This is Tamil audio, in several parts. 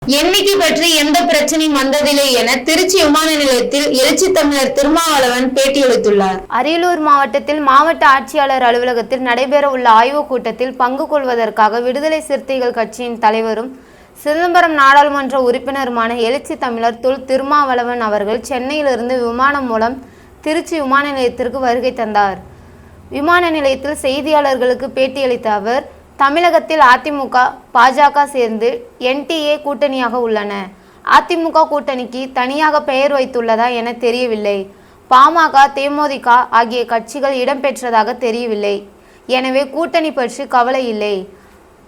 எண்ணிக்கை பற்றி எந்த பிரச்சனையும் வந்ததில்லை என திருச்சி விமான நிலையத்தில் எழுச்சி தமிழர் திருமாவளவன் பேட்டியளித்துள்ளார். அரியலூர் மாவட்டத்தில் மாவட்ட ஆட்சியாளர் அலுவலகத்தில் நடைபெற உள்ள ஆய்வுக் கூட்டத்தில் பங்கு கொள்வதற்காக விடுதலை சிறுத்தைகள் கட்சியின் தலைவரும் சிதம்பரம் நாடாளுமன்ற உறுப்பினருமான எழுச்சி தமிழர் திருமாவளவன் அவர்கள் சென்னையிலிருந்து விமானம் மூலம் திருச்சி விமான நிலையத்திற்கு வருகை தந்தார். விமான நிலையத்தில் செய்தியாளர்களுக்கு பேட்டியளித்த அவர், தமிழகத்தில் அதிமுக பாஜக சேர்ந்து என்டிஏ கூட்டணியாக உள்ளன. அதிமுக கூட்டணிக்கு தனியாக பெயர் வைத்துள்ளதா என தெரியவில்லை. பாமக தேமுதிக ஆகிய கட்சிகள் இடம்பெற்றதாக தெரியவில்லை. எனவே கூட்டணி பற்றி கவலை இல்லை.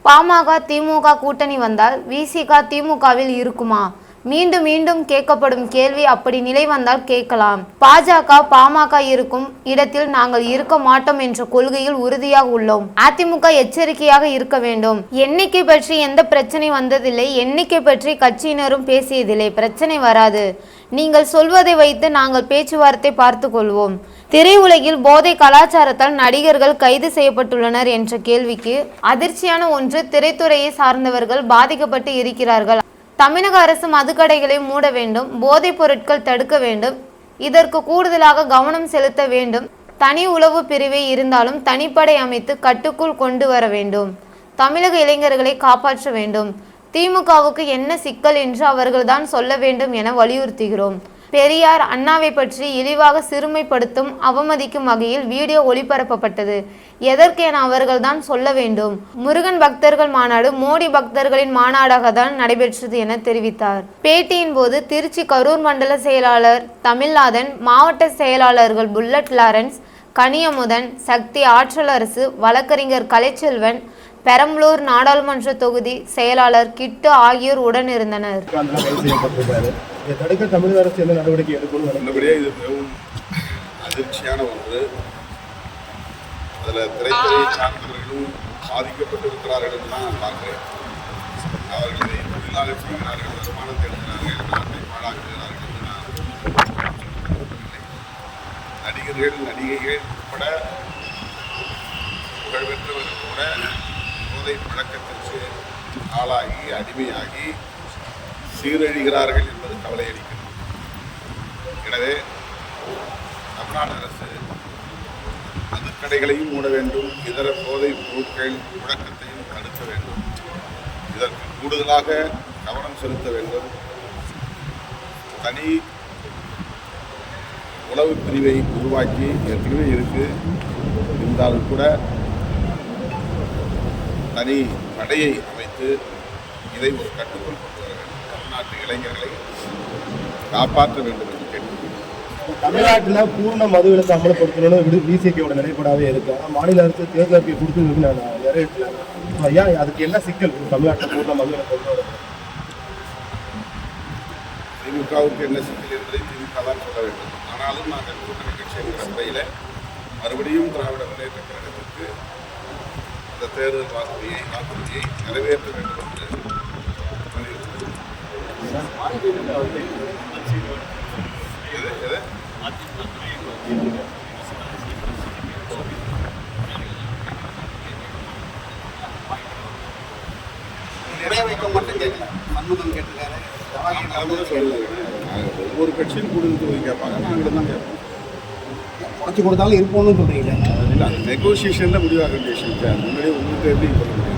பாமக திமுக கூட்டணி வந்தால் விசிக திமுகவில் இருக்குமா? மீண்டும் மீண்டும் கேட்கப்படும் கேள்வி. அப்படி நிலை வந்தால் கேட்கலாம். பாஜக பாமக இருக்கும் இடத்தில் நாங்கள் இருக்க மாட்டோம் என்ற கொள்கையில் உறுதியாக உள்ளோம். அதிமுக எச்சரிக்கையாக இருக்க வேண்டும். எண்ணிக்கை பற்றி எந்த பிரச்சனை வந்ததில்லை. எண்ணிக்கை பற்றி கட்சியினரும் பேசியதில்லை. பிரச்சனை வராது. நீங்கள் சொல்வதை வைத்து நாங்கள் பேச்சுவார்த்தை பார்த்து கொள்வோம். திரையுலகில் போதை கலாச்சாரத்தால் நடிகர்கள் கைது செய்யப்பட்டுள்ளனர் என்ற கேள்விக்கு அதிர்ச்சியான ஒன்று, திரைத்துறையை சார்ந்தவர்கள் பாதிக்கப்பட்டு இருக்கிறார்கள். தமிழக அரசு மதுக்கடைகளை மூட வேண்டும். போதைப் பொருட்கள் தடுக்க வேண்டும். இதற்கு கூடுதலாக கவனம் செலுத்த வேண்டும். தனி உளவு பிரிவை இருந்தாலும் தனிப்படை அமைத்து கட்டுக்குள் கொண்டு வர வேண்டும். தமிழக இளைஞர்களை காப்பாற்ற வேண்டும். திமுகவுக்கு என்ன சிக்கல் என்று அவர்கள்தான் சொல்ல வேண்டும் என வலியுறுத்துகிறோம். பெரியார் அண்ணாவை பற்றி இழிவாக சிறுமைப்படுத்தும் அவமதிக்கும் வகையில் வீடியோ ஒளிபரப்பப்பட்டது. எதற்கென அவர்கள்தான் சொல்ல வேண்டும். முருகன் பக்தர்கள் மாநாடு மோடி பக்தர்களின் மாநாடாக தான் நடைபெற்றது என தெரிவித்தார். பேட்டியின் போது திருச்சி கரூர் மண்டல செயலாளர் தமிழ்நாதன், மாவட்ட செயலாளர்கள் புல்லட் லாரன்ஸ், கனியமுதன், சக்தி, ஆற்றலரசு, வழக்கறிஞர் கலைச்செல்வன், பெரம்பலூர் நாடாளுமன்ற தொகுதி செயலாளர் கிட்டு ஆகியோர் உடன் இருந்தனர். தமிழக அரசு என்ன நடவடிக்கை எடுக்கணும்? இது மிகவும் அதிர்ச்சியான ஒன்று. அதில் திரைத்துறையை சார்ந்தவர்களும் பாதிக்கப்பட்டிருக்கிறார்கள் என்று தான் நான் பார்க்கிறேன். அவர்கள் இதை தொழிலாளர் செய்கிறார்கள், வருமானம் தேடுகிறார்கள், நாட்டை பாழாக்குகிறார்கள் என்று நான் நடிகர்கள், நடிகைகள் உட்பட புகழ்பெற்றவர்கள் கூட போதை பழக்கத்திற்கு ஆளாகி அடிமையாகி சீரழிகிறார்கள் என்பது கவலை அளிக்கிறது. எனவே தமிழ்நாடு அரசு மதுக்கடைகளையும் மூட வேண்டும். இதர போதைப் பொருட்கள் புழக்கத்தையும் தடுக்க வேண்டும். இதற்கு கூடுதலாக கவனம் செலுத்த வேண்டும். தனி உளவு பிரிவை உருவாக்கி ஏற்கனவே இருந்தாலும் கூட தனி படையை அமைத்து இதை ஒரு கட்டுக்குள் கொண்டு வர வேண்டும். தமிழ்நாட்டு இளைஞர்களை காப்பாற்ற வேண்டும் என்று கேட்டுக்கொள்கிறேன். தமிழ்நாட்டில் பூர்ண மதுவிலக்கு அமலப்படுத்தணும்னு விசிகேயோட நிலைப்படாவே இருக்கு. மாநில அரசு தேர்தல் அறிக்கை கொடுத்து நான் நிறைவேற்றலாம். ஐயா, அதுக்கு என்ன சிக்கல் தமிழ்நாட்டில் பூர்ண மதுவிலக்கு கொண்டு வர? திமுகவுக்கு என்ன சிக்கல் என்பதை திமுக தான் சொல்ல வேண்டும். ஆனாலும் நாங்கள் கூட்டணி கட்சி என்கிற முறையில் மறுபடியும் திராவிட முன்னேற்ற கழகத்திற்கு அந்த தேர்தல் வாக்குறுதியை நிறைவேற்ற வேண்டும் என்று ஒவ்வொரு கட்சியும் கூடுதல் கேட்பாங்க. நாங்களும் தான் கேட்போம். குறைச்சி கொடுத்தாலும் இருப்போம்னு சொல்றீங்க. இல்லை, அது நெகோசியேஷனில் முடிவாக வேண்டிய விஷயம். முன்னாடியே உங்களுக்கு எப்படி சொல்ல முடியும்?